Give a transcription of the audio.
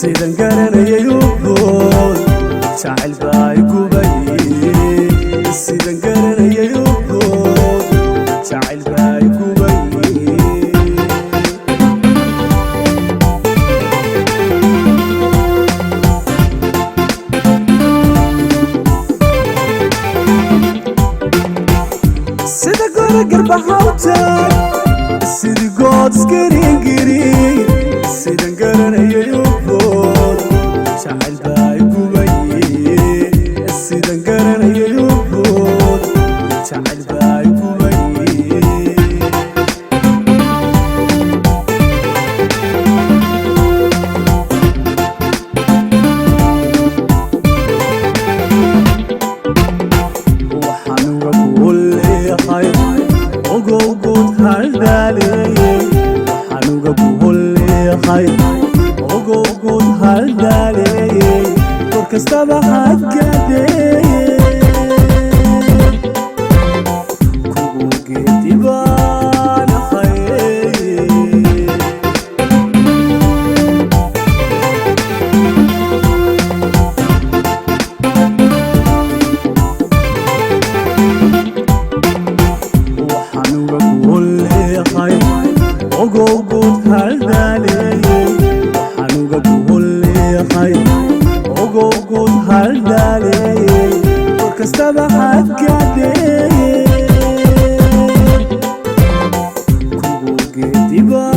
sidan garanayay ugood jacayl baa igubay sidan garanayay ugood jacayl baa igubay sida gora garbahawta sida god skringiri sidan garanayay ugood jacayl baa igubay sidan garanayay ugood jacayl baa igubay waxaan uga kuleeyahay ogowgood haldaaleyey waxaan uga kuleeyahay ogowgood haldaaleyey kor kastaba hadgaadheeye kugu geedibaan ahaye waxaan uga kuleeyahay ogowgood haldaaleyey waxaan uga kuleeyahay ogowgood haldaaleyey kor kastaba hadgaadheeye kugu geedibaan